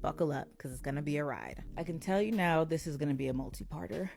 buckle up because it's going to be a ride. I can tell you now, this is going to be a multi-parter.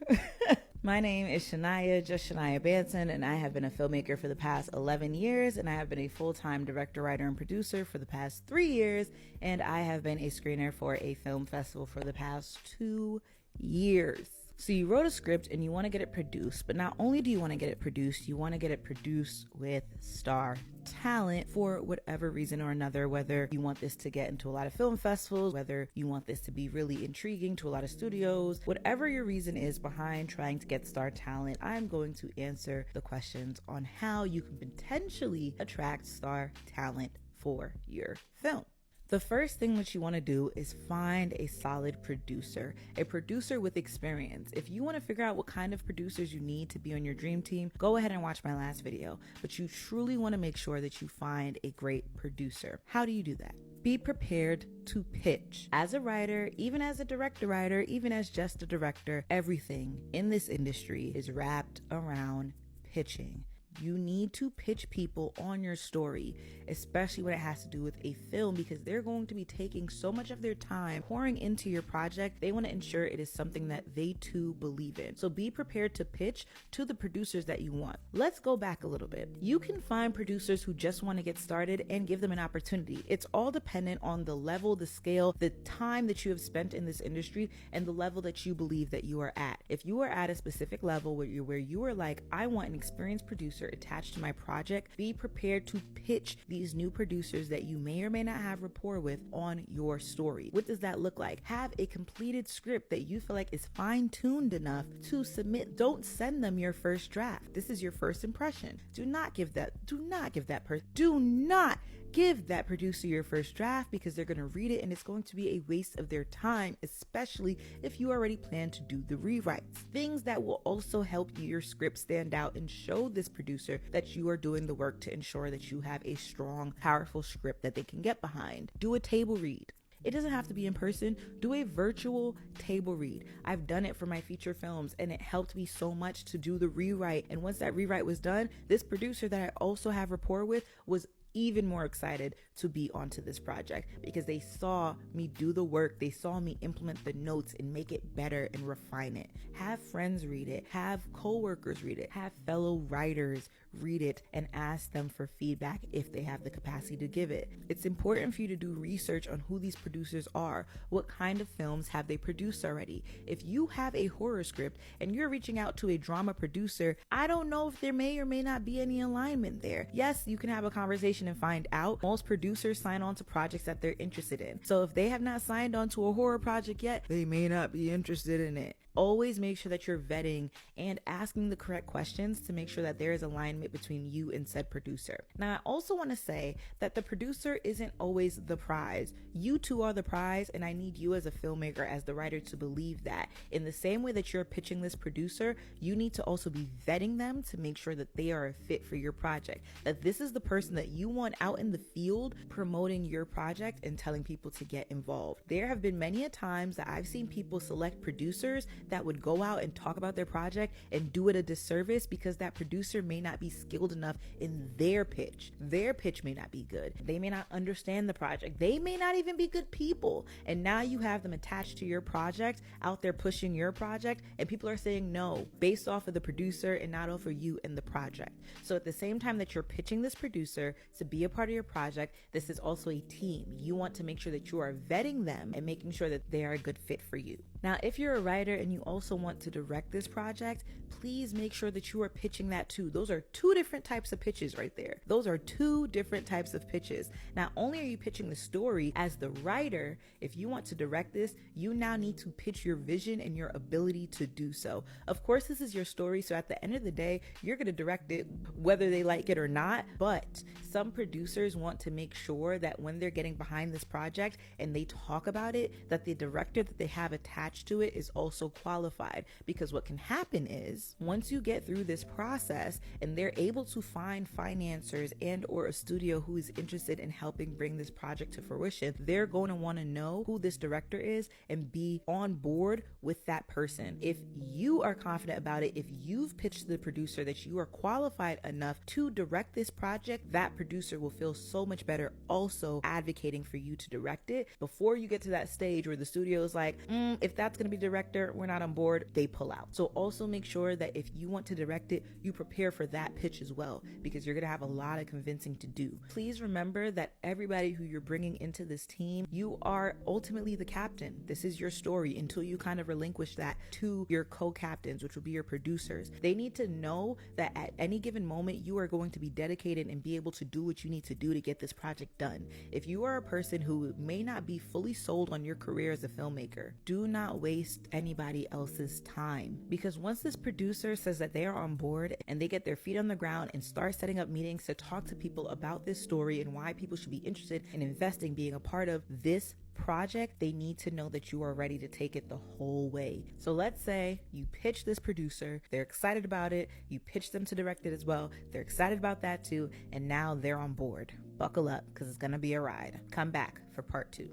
My name is Shania, just Shania Banton, and I have been a filmmaker for the past 11 years, and I have been a full-time director, writer, and producer for the past 3 years, and I have been a screener for a film festival for the past 2 years. So you wrote a script and you want to get it produced, but not only do you want to get it produced, you want to get it produced with star talent for whatever reason or another, whether you want this to get into a lot of film festivals, whether you want this to be really intriguing to a lot of studios, whatever your reason is behind trying to get star talent, I'm going to answer the questions on how you can potentially attract star talent for your film. The first thing that you want to do is find a solid producer, a producer with experience. If you want to figure out what kind of producers you need to be on your dream team, go ahead and watch my last video. But you truly want to make sure that you find a great producer. How do you do that? Be prepared to pitch. As a writer, even as a director writer, even as just a director, everything in this industry is wrapped around pitching. You need to pitch people on your story, especially when it has to do with a film, because they're going to be taking so much of their time pouring into your project. They want to ensure it is something that they too believe in. So be prepared to pitch to the producers that you want. Let's go back a little bit. You can find producers who just want to get started and give them an opportunity. It's all dependent on the level, the scale, the time that you have spent in this industry, and the level that you believe that you are at. If you are at a specific level where you are like, I want an experienced producer attached to my project, be prepared to pitch these new producers that you may or may not have rapport with on your story. What does that look like? Have a completed script that you feel like is fine-tuned enough to submit. Don't send them your first draft. This is your first impression. Do not give that producer your first draft, because they're going to read it and it's going to be a waste of their time, especially if you already plan to do the rewrites. Things that will also help your script stand out and show this producer that you are doing the work to ensure that you have a strong, powerful script that they can get behind. Do a table read. It doesn't have to be in person. Do a virtual table read. I've done it for my feature films and it helped me so much to do the rewrite. And once that rewrite was done, this producer that I also have rapport with was even more excited to be onto this project, because they saw me do the work. They saw me implement the notes and make it better and refine it. Have friends read it, have coworkers read it, have fellow writers read it and ask them for feedback if they have the capacity to give it. It's important for you to do research on who these producers are. What kind of films have they produced already? If you have a horror script and you're reaching out to a drama producer, I don't know if there may or may not be any alignment there. Yes, you can have a conversation and find out. Most producers sign on to projects that they're interested in. So if they have not signed on to a horror project yet, they may not be interested in it. Always make sure that you're vetting and asking the correct questions to make sure that there is alignment between you and said producer. Now, I also want to say that the producer isn't always the prize. You two are the prize, and I need you as a filmmaker, as the writer, to believe that. In the same way that you're pitching this producer, you need to also be vetting them to make sure that they are a fit for your project, that this is the person that you want out in the field promoting your project and telling people to get involved. There have been many a times that I've seen people select producers that would go out and talk about their project and do it a disservice because that producer may not be skilled enough in their pitch. Their pitch may not be good. They may not understand the project. They may not even be good people. And now you have them attached to your project, out there pushing your project, and people are saying no based off of the producer and not off of you and the project. So at the same time that you're pitching this producer to be a part of your project, this is also a team. You want to make sure that you are vetting them and making sure that they are a good fit for you. Now, if you're a writer and you also want to direct this project, please make sure that you are pitching that too. Those are two different types of pitches right there. Those are two different types of pitches. Not only are you pitching the story as the writer, if you want to direct this, you now need to pitch your vision and your ability to do so. Of course, this is your story, so at the end of the day, you're going to direct it whether they like it or not, but some producers want to make sure that when they're getting behind this project and they talk about it, that the director that they have attached to it is also qualified. Because what can happen is once you get through this process and they're able to find financiers and or a studio who is interested in helping bring this project to fruition, they're going to want to know who this director is and be on board with that person. If you are confident about it, if you've pitched to the producer that you are qualified enough to direct this project, that producer producer will feel so much better also advocating for you to direct it before you get to that stage where the studio is like, if that's going to be director, we're not on board, they pull out. So also make sure that if you want to direct it, you prepare for that pitch as well, because you're going to have a lot of convincing to do. Please remember that everybody who you're bringing into this team, you are ultimately the captain. This is your story until you kind of relinquish that to your co-captains, which will be your producers. They need to know that at any given moment, you are going to be dedicated and be able to do what you need to do to get this project done. If you are a person who may not be fully sold on your career as a filmmaker, do not waste anybody else's time, because once this producer says that they are on board and they get their feet on the ground and start setting up meetings to talk to people about this story and why people should be interested in investing, being a part of this project, they need to know that you are ready to take it the whole way. So let's say you pitch this producer, they're excited about it, you pitch them to direct it as well, they're excited about that too, and now they're on board. Buckle up, because it's gonna be a ride. Come back for part 2.